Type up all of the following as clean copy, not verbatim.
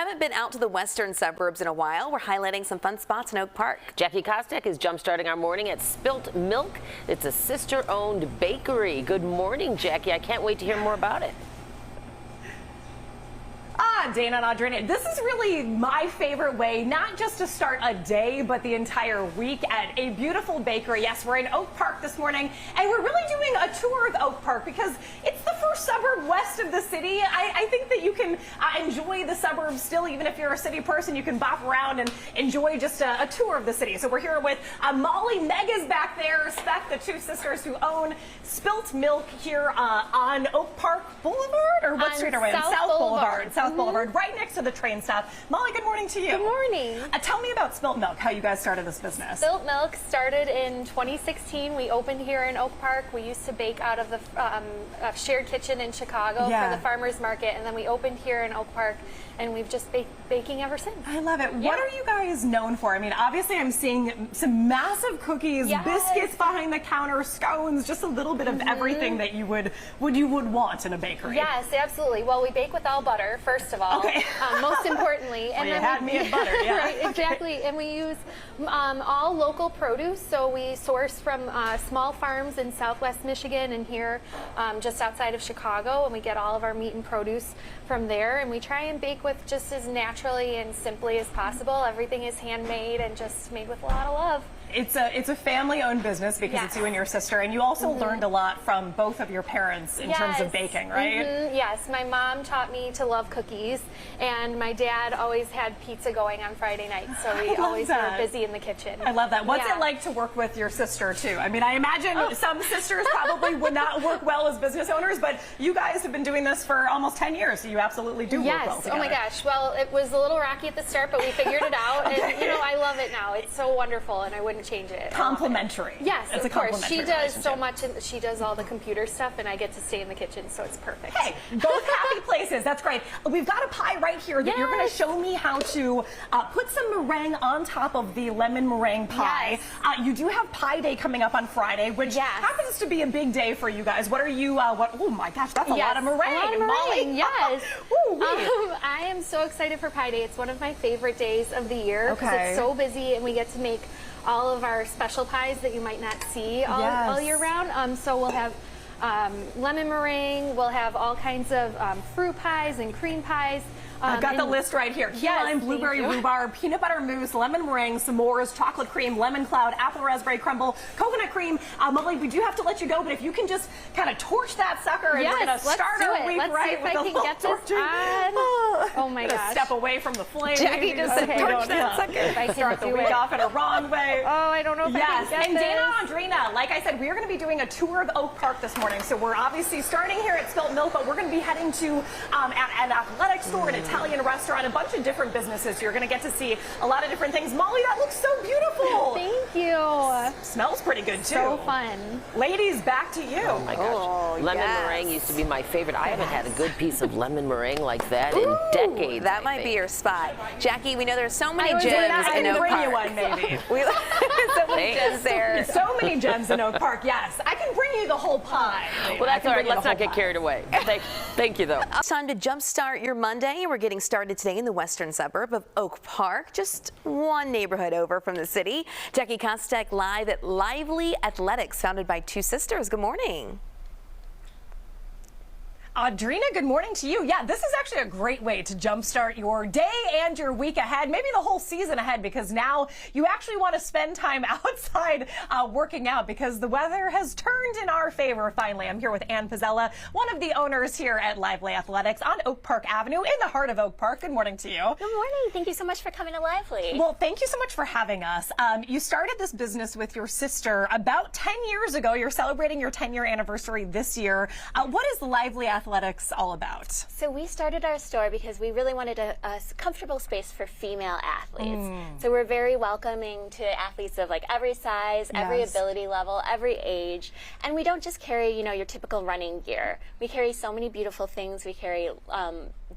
haven't been out to the western suburbs in a while, we're highlighting some fun spots in Oak Park. Jackie Kostek is jumpstarting our morning at Spilt Milk. It's a sister-owned bakery. Good morning, Jackie. I can't wait to hear more about it. Dana and Audrina, this is really my favorite way, not just to start a day, but the entire week at a beautiful bakery. Yes, we're in Oak Park this morning, and we're really doing a tour of Oak Park because it's the first suburb west of the city. I think that you can enjoy the suburbs still, even if you're a city person. You can bop around and enjoy just a tour of the city. So we're here with Molly. Meg is back there, Spec, the two sisters who own Spilt Milk here on Oak Park Boulevard, or what street are we on? South Boulevard. South Boulevard, right next to the train stop. Molly, good morning to you. Good morning. Tell me about Spilt Milk, how you guys started this business. Spilt Milk started in 2016. We opened here in Oak Park. We used to bake out of the shared kitchen in Chicago for the farmers market, and then we opened here in Oak Park, and we've just been baking ever since. I love it. What are you guys known for? I mean, obviously I'm seeing some massive cookies, biscuits behind the counter, scones, just a little bit of everything that you would want in a bakery. Yes, absolutely. Well, we bake with all butter, first of all. Okay. Most importantly. And then you had me at butter, yeah. Right, exactly. And we use all local produce, so we source from small farms in southwest Michigan and here just outside of Chicago, and we get all of our meat and produce from there, and we try and bake with just as naturally and simply as possible. Everything is handmade and just made with a lot of love. It's a family-owned business because it's you and your sister, and you also learned a lot from both of your parents in terms of baking, right? Yes, my mom taught me to love cookies, and my dad always had pizza going on Friday nights, so we always were busy in the kitchen. I love that. What's it like to work with your sister, too? I mean, I imagine some sisters probably would not work well as business owners, but you guys have been doing this for almost 10 years, so you absolutely do work well together. Oh my gosh. Well, it was a little rocky at the start, but we figured it out, and you know, I love it now. It's so wonderful, and I wouldn't change it. Complimentary. Yes, it's of a course. She does so relationship. much, and she does all the computer stuff, and I get to stay in the kitchen, so it's perfect. Hey, both happy places. That's great. We've got a pie right here that you're going to show me how to put some meringue on top of the lemon meringue pie. You do have Pie Day coming up on Friday, which happens to be a big day for you guys. What are you? Oh my gosh, that's a lot of meringue. A lot of Molly. meringue, yes. I am so excited for Pie Day. It's one of my favorite days of the year because it's so busy, and we get to make all of our special pies that you might not see all year round. So we'll have lemon meringue, we'll have all kinds of fruit pies and cream pies. I've got the list right here. Key lime, blueberry rhubarb, peanut butter mousse, lemon meringue, s'mores, chocolate cream, lemon cloud, apple raspberry crumble, coconut cream. Molly, we do have to let you go, but if you can just kind of torch that sucker, and we're going to start our week right with a little torching. Oh my gosh. Step away from the flame. Jackie just said torch that sucker. If I Start the week off in a wrong way. Oh, I don't know if I can get and this. Dana and Audrina, like I said, we are going to be doing a tour of Oak Park this morning. So we're obviously starting here at Spilt Milk, but we're going to be heading to an athletic store, an Italian restaurant, a bunch of different businesses. So you're going to get to see a lot of different things. Molly, that looks so beautiful. Thank you. Smells pretty good too. So fun. Ladies, back to you. Oh my gosh. Lemon meringue used to be my favorite. I haven't had a good piece of lemon meringue like that in decades. That might be your spot. Jackie, we know there's so many gems I in Oak can bring Park. you one, maybe. So many gems there. So many gems in Oak Park, yes. I can bring you the whole pie. Well, that's all right. Let's not get carried away. Thank you, though. It's time to jumpstart your Monday. We're getting started today in the western suburb of Oak Park, just one neighborhood over from the city. Jackie Kostek live at Lively Athletics, founded by two sisters. Good morning. Audrina, good morning to you. Yeah, this is actually a great way to jumpstart your day and your week ahead, maybe the whole season ahead, because now you actually want to spend time outside working out because the weather has turned in our favor finally. I'm here with Ann Pizzella, one of the owners here at Lively Athletics on Oak Park Avenue in the heart of Oak Park. Good morning to you. Good morning. Thank you so much for coming to Lively. Well, thank you so much for having us. You started this business with your sister about 10 years ago. You're celebrating your 10-year anniversary this year. What is Lively Athletics all about? So we started our store because we really wanted a comfortable space for female athletes. So we're very welcoming to athletes of like every size, every ability level, every age. And we don't just carry, you know, your typical running gear. We carry so many beautiful things. We carry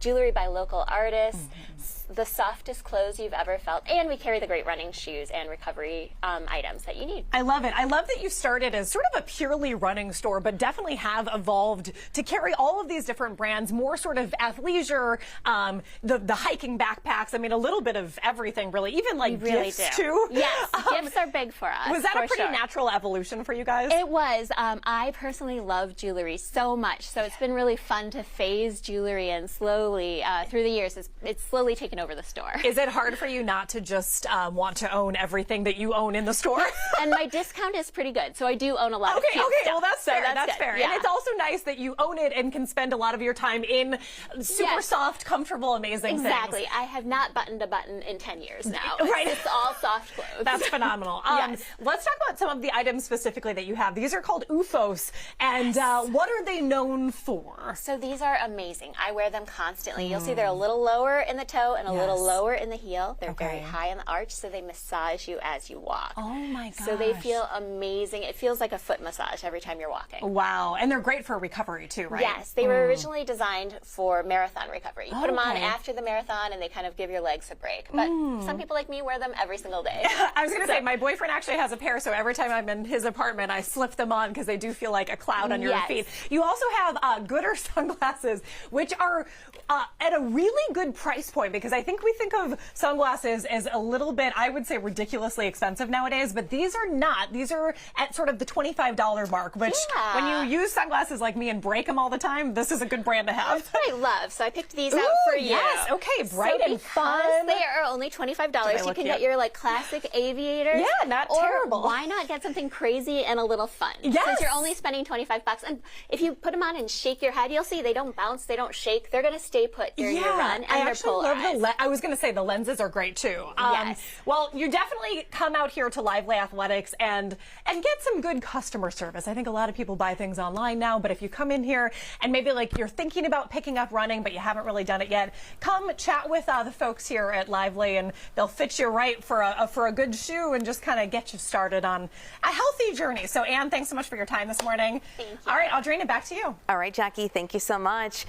jewelry by local artists, the softest clothes you've ever felt, and we carry the great running shoes and recovery items that you need. I love it. I love that you started as sort of a purely running store, but definitely have evolved to carry all of these different brands, more sort of athleisure, the hiking backpacks. I mean, a little bit of everything, really, even like gifts too. Yes, gifts are big for us. Was that a pretty sure. natural evolution for you guys? It was. I personally love jewelry so much, so it's been really fun to phase jewelry in slowly through the years. It's slowly taken over the store. Is it hard for you not to just want to own everything that you own in the store? And my discount is pretty good, so I do own a lot of cute stuff. Well, that's fair. That's fair. Yeah. And it's also nice that you own it and can spend a lot of your time in super soft, comfortable, amazing exactly. things. I have not buttoned a button in 10 years now. Right. It's all soft clothes. That's phenomenal. Yes. Let's talk about some of the items specifically that you have. These are called UFOs, and what are they known for? So these are amazing. I wear them constantly. You'll see they're a little lower in the toe and a little lower in the heel. They're very high in the arch, so they massage you as you walk. Oh my gosh. So they feel amazing. It feels like a foot massage every time you're walking. Wow. And they're great for recovery too, right? Yes. They were originally designed for marathon recovery. You put them on after the marathon and they kind of give your legs a break. But some people like me wear them every single day. I was going to say, my boyfriend actually has a pair, so every time I'm in his apartment, I slip them on because they do feel like a cloud on your feet. You also have Gooder sunglasses, which are at a really good price point, because I think we think of sunglasses as a little bit, I would say, ridiculously expensive nowadays, but these are not. These are at sort of the $25 mark, which when you use sunglasses like me and break them all the time, this is a good brand to have. That's what I love. So I picked these out for you. Yes, okay, bright and fun. They are only $25. You can get your like classic aviators. Yeah, not terrible. Why not get something crazy and a little fun? Yes. Since you're only spending $25. And if you put them on and shake your head, you'll see they don't bounce, they don't shake. They're going to stay put during your run, and they're polarized. I was going to say the lenses are great too. Yes. Well, you definitely come out here to Lively Athletics and get some good customer service. I think a lot of people buy things online now, but if you come in here and maybe like you're thinking about picking up running, but you haven't really done it yet, come chat with the folks here at Lively, and they'll fit you right for a good shoe and just kind of get you started on a healthy journey. So, Anne, thanks so much for your time this morning. Thank you. All right, Audrina, back to you. All right, Jackie, thank you so much.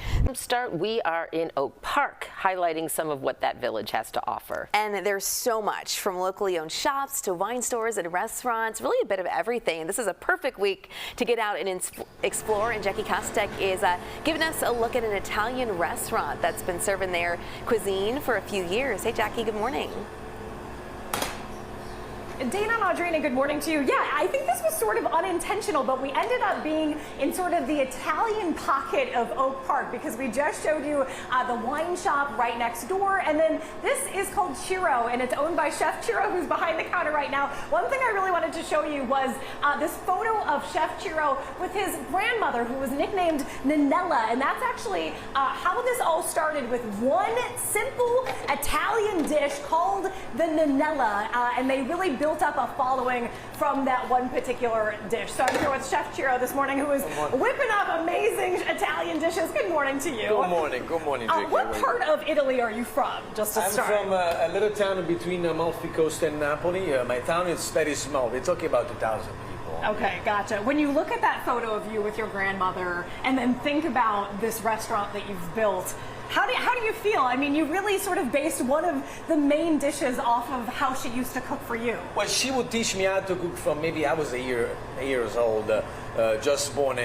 We are in Oak Park, highlighting some of what that village has to offer. And there's so much, from locally owned shops to wine stores and restaurants, really a bit of everything. This is a perfect week to get out and explore, and Jackie Kostek is giving us a look at an Italian restaurant that's been serving their cuisine for a few years. Hey, Jackie, good morning. Dana and Audrina, good morning to you. Yeah, I think this was sort of unintentional, but we ended up being in sort of the Italian pocket of Oak Park, because we just showed you the wine shop right next door, and then this is called Ciro, and it's owned by Chef Ciro, who's behind the counter right now. One thing I really wanted to show you was this photo of Chef Ciro with his grandmother, who was nicknamed Nanella, and that's actually how this all started, with one simple Italian dish called the Nanella, and they really built up a following from that one particular dish. So I'm here with Chef Ciro this morning, who is whipping up amazing Italian dishes. Good morning to you. Good morning, Jackie. What part of Italy are you from, just to start? I'm from a little town between Amalfi Coast and Napoli. My town is very small. We're talking about 2,000 people. Okay, gotcha. When you look at that photo of you with your grandmother and then think about this restaurant that you've built, how do you feel? I mean, you really sort of based one of the main dishes off of how she used to cook for you. Well, she would teach me how to cook from maybe I was 8 years old, just born.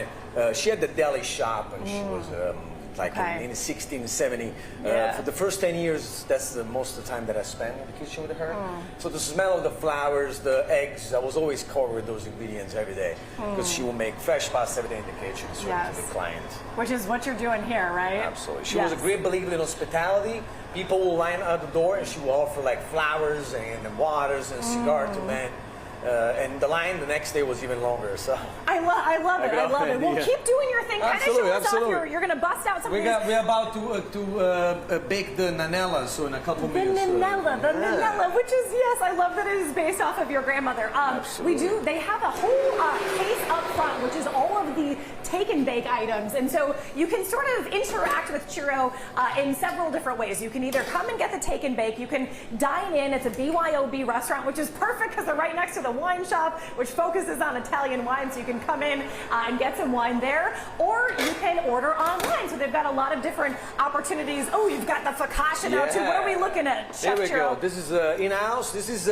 She had the deli shop, and she was in 1670. For the first 10 years, that's the most of the time that I spent in the kitchen with her. So the smell of the flowers, the eggs, I was always covered with those ingredients every day, because she will make fresh pasta every day in the kitchen, served to the client. Which is what you're doing here, right? Absolutely. She was a great believer in hospitality. People will line out the door, and she will offer like flowers and waters and cigar to men. And the line the next day was even longer. So I love it. I love it. Well, keep doing your thing. Kind of show us off. You're going to bust out some of these. We're about to bake the Nanella, so in a couple minutes. The Nanella, which is, yes, I love that it is based off of your grandmother. They have a whole case up front, which is all of the take and bake items, and so you can sort of interact with Ciro in several different ways. You can either come and get the take and bake, you can dine in. It's a BYOB restaurant, which is perfect because they're right next to the wine shop which focuses on Italian wine, so you can come in and get some wine there, or you can order online. So they've got a lot of different opportunities. Oh, you've got the focaccia now too. What are we looking at, Chef There we Ciro? go. This is in-house. This is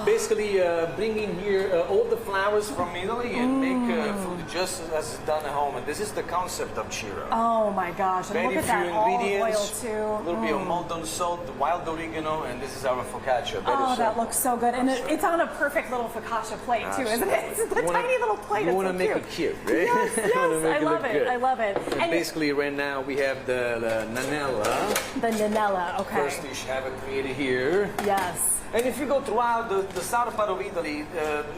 basically bringing here all the flowers from Italy and make food just as it's done at home. And this is the concept of Ciro. Oh my gosh, and Very look at few that olive oil ingredients, too. a little bit of Molten salt, the wild oregano, and this is our focaccia. Oh, that looks so good. And it's on a perfect little focaccia plate too, isn't it? It's the tiny little plate. You It's want to so make cute. it cute, right? Yes, yes, I love it. I love it. And basically, right now we have the Nanella. The Nanella, okay. First dish have it created here. Yes. And if you go throughout the southern part of Italy,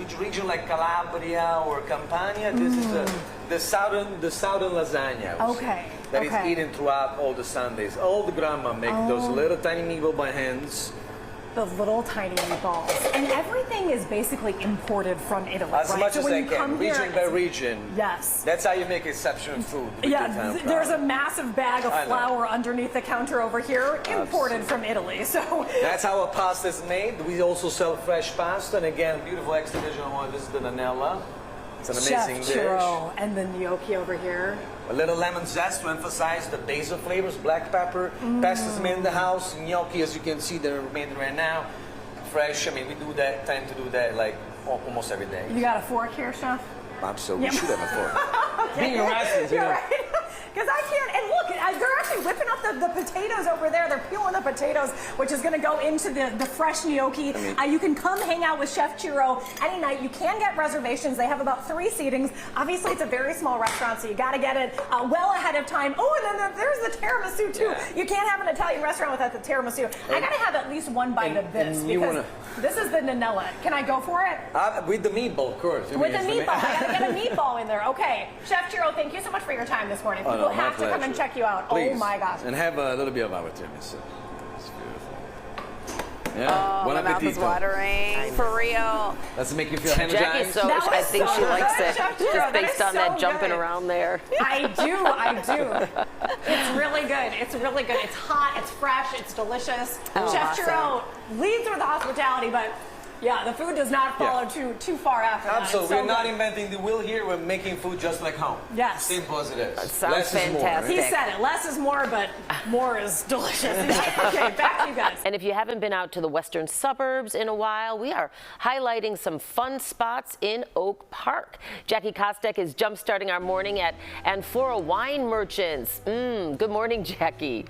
each region like Calabria or Campania, this is the southern lasagna. Okay. That is eaten throughout all the Sundays. All the grandma make those little tiny meatballs by hands. The little tiny meatballs. And everything is basically imported from Italy, As right? much so as when I you can, come region here, by region. Yes. That's how you make exceptional food. Yeah, there's a massive bag of flour underneath the counter over here, imported from Italy. So that's how our pasta is made. We also sell fresh pasta, and again, beautiful extra virgin oil. This is the Nanella. It's an amazing Chef dish. Ciro and the gnocchi over here. A little lemon zest to emphasize the basil flavors, black pepper. Pasta's made in the house. Gnocchi, as you can see, they're made right now. Fresh. I mean, we tend to do that like almost every day. You got a fork here, Chef? Absolutely, we should have a fork. Being a wrestler, you know. Right. Because I can't, and look, they're actually whipping up the potatoes over there. They're peeling the potatoes, which is going to go into the fresh gnocchi. You can come hang out with Chef Ciro any night. You can get reservations. They have about 3 seatings. Obviously, it's a very small restaurant, so you got to get it well ahead of time. Oh, and then there's the tiramisu, too. Yeah. You can't have an Italian restaurant without the tiramisu. I got to have at least one bite of this, because this is the Nanella. Can I go for it? With the meatball, of course. With the meatball. I got to get a meatball in there. Okay. Chef Ciro, thank you so much for your time this morning. People have to come and check you out. Please. Oh my gosh. And have a little bit of our tiramisu. It's beautiful. Yeah. Oh, Bon my mouth is appetito. watering. For real. Does it make you feel Jackie, energized? I think she likes it. Chef Ciro, Just that based is on that so jumping good. around there. I do. It's really good. It's really good. It's hot, it's fresh, it's delicious. Chef Ciro leads with the hospitality, but yeah, the food does not follow too far after that. Absolutely. It's so We're not good. inventing the wheel here. We're making food just like home. Yes. Simple as it is. That sounds Less is more, fantastic. He right? said it. Less is more, but more is delicious. Okay, back to you guys. And if you haven't been out to the western suburbs in a while, we are highlighting some fun spots in Oak Park. Jackie Kostek is jumpstarting our morning at Anfora Wine Merchants. Good morning, Jackie.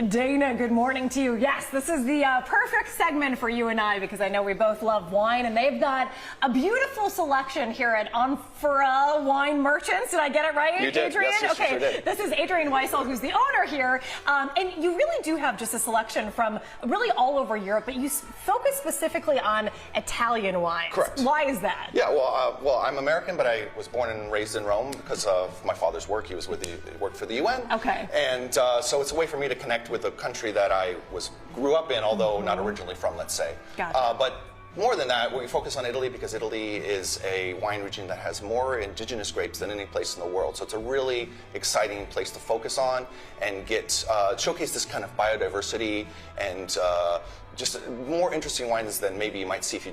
Dana, good morning to you. Yes, this is the perfect segment for you and I, because I know we both love wine, and they've got a beautiful selection here at Anfora Wine Merchants. Did I get it right, You did. Adrian? Yes, okay, you sure did. This is Adrian Weissel, who's the owner here, and you really do have just a selection from really all over Europe, but you focus specifically on Italian wines. Correct. Why is that? Yeah, well, I'm American, but I was born and raised in Rome because of my father's work. He worked for the UN. Okay. And so it's a way for me to connect with a country that I grew up in, although not originally from, let's say. Gotcha. But more than that, we focus on Italy because Italy is a wine region that has more indigenous grapes than any place in the world. So it's a really exciting place to focus on and showcase this kind of biodiversity and just more interesting wines than maybe you might see if you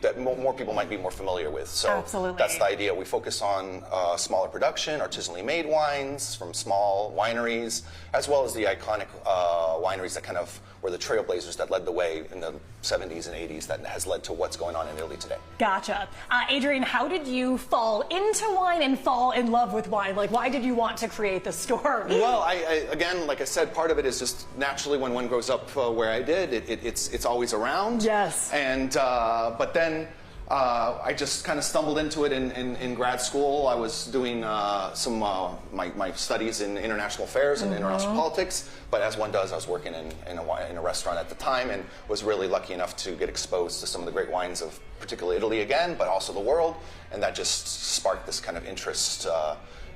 that more people might be more familiar with. So Absolutely. That's the idea. We focus on smaller production, artisanally made wines from small wineries, as well as the iconic wineries that kind of were the trailblazers that led the way in the 70s and 80s that has led to what's going on in Italy today. Gotcha. Adrian, how did you fall into wine and fall in love with wine? Like, why did you want to create the store? Well, I again, like I said, part of it is just naturally when one grows up where I did, it's always around. Yes. And but then I just kind of stumbled into it in grad school. I was doing my studies in international affairs and international politics. But as one does, I was working in a restaurant at the time and was really lucky enough to get exposed to some of the great wines of particularly Italy again, but also the world. And that just sparked this kind of interest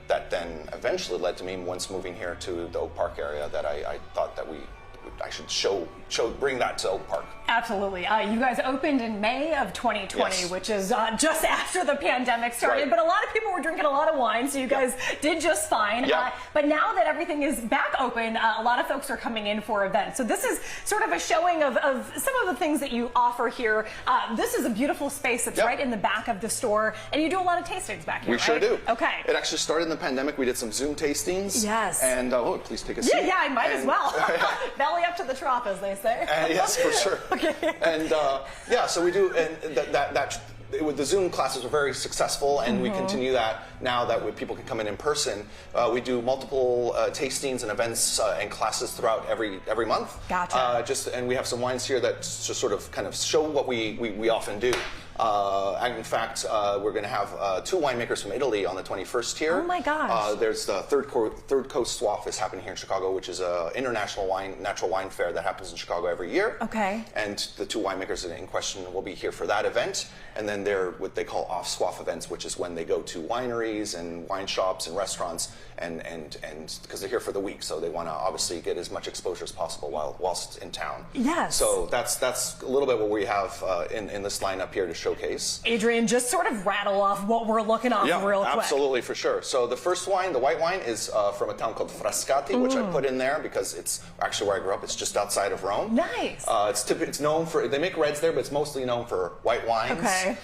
that then eventually led to me once moving here to the Oak Park area that I thought that we I should bring that to Oak Park. Absolutely. You guys opened in May of 2020, Yes. which is just after the pandemic started. Right. But a lot of people were drinking a lot of wine, so you guys did just fine. Yeah. But now that everything is back open, a lot of folks are coming in for events. So this is sort of a showing of some of the things that you offer here. This is a beautiful space that's right in the back of the store, and you do a lot of tastings back here, We sure do. Okay. It actually started in the pandemic. We did some Zoom tastings. Yes. And oh, please take a seat. Yeah, I might as well. Belly up to the trough, as they say. Yes, for sure. Okay. And yeah, so we do, and the Zoom classes were very successful, and we continue that now that people can come in person. We do multiple tastings and events and classes throughout every month. Gotcha. And we have some wines here that just sort of kind of show what we often do. And in fact, we're going to have 2 winemakers from Italy on the 21st here. Oh my gosh. There's the Third Coast Swaff is happening here in Chicago, which is an international natural wine fair that happens in Chicago every year. Okay. And the 2 winemakers in question will be here for that event. And then they're what they call off-swaff events, which is when they go to wineries and wine shops and restaurants, and because they're here for the week, so they want to obviously get as much exposure as possible whilst in town. Yes. So that's a little bit what we have in this lineup here to showcase. Adrian, just sort of rattle off what we're looking off real quick. Absolutely, for sure. So the first wine, the white wine, is from a town called Frascati, which I put in there because it's actually where I grew up. It's just outside of Rome. Nice. It's known for, they make reds there, but it's mostly known for white wines. Okay.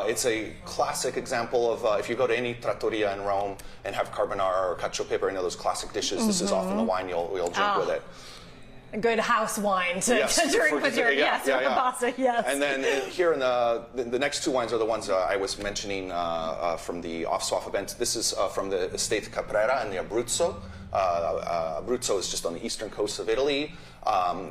It's a classic example of if you go to any trattoria in Rome and have carbonara or cacio e pepe, any of those classic dishes, this is often the wine you'll drink with it. A good house wine to drink with your pasta. Yes. And then here in the next 2 wines are the ones I was mentioning from the off-swaff event. This is from the estate Caprera in the Abruzzo. Abruzzo is just on the eastern coast of Italy.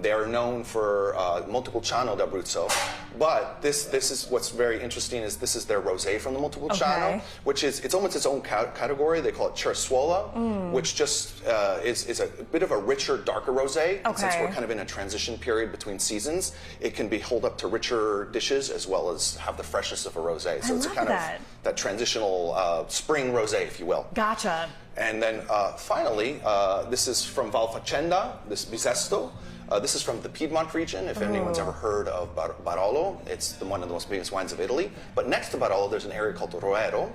They are known for Montepulciano d'Abruzzo, but this is what's very interesting is this is their rosé from the Montepulciano, which it's almost its own category. They call it Cerasuola, which just is a bit of a richer, darker rosé. And since we're kind of in a transition period between seasons, it can be hold up to richer dishes as well as have the freshness of a rosé. So it's kind of that transitional spring rosé, if you will. Gotcha. And then finally, this is from Valfacenda, this Bisesto. This is from the Piedmont region, if anyone's ever heard of Barolo. It's one of the most famous wines of Italy. But next to Barolo, there's an area called Roero.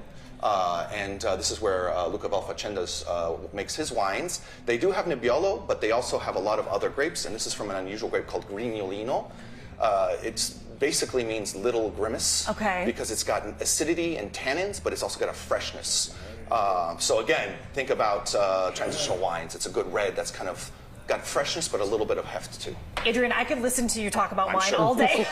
And this is where Luca Valfacenda makes his wines. They do have Nebbiolo, but they also have a lot of other grapes. And this is from an unusual grape called Grignolino. It basically means little grimace because it's got acidity and tannins, but it's also got a freshness. So again, think about transitional wines. It's a good red that's kind of got freshness, but a little bit of heft too. Adrian, I could listen to you talk about wine sure. all day.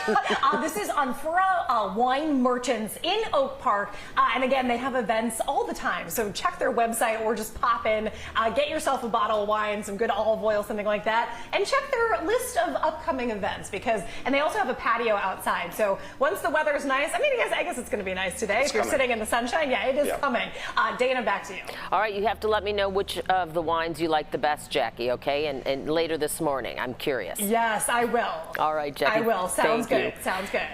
This is Anfora Wine Merchants in Oak Park. And again, they have events all the time. So check their website or just pop in, get yourself a bottle of wine, some good olive oil, something like that. And check their list of upcoming events and they also have a patio outside. So once the weather is nice, I guess it's going to be nice today. If you're sitting in the sunshine, it is coming. Dana, back to you. All right, you have to let me know which of the wines you like the best, Jackie, okay? And later this morning, I'm curious. Yes, I will. All right, Jackie. I will. Sounds Thank you. good. Sounds good.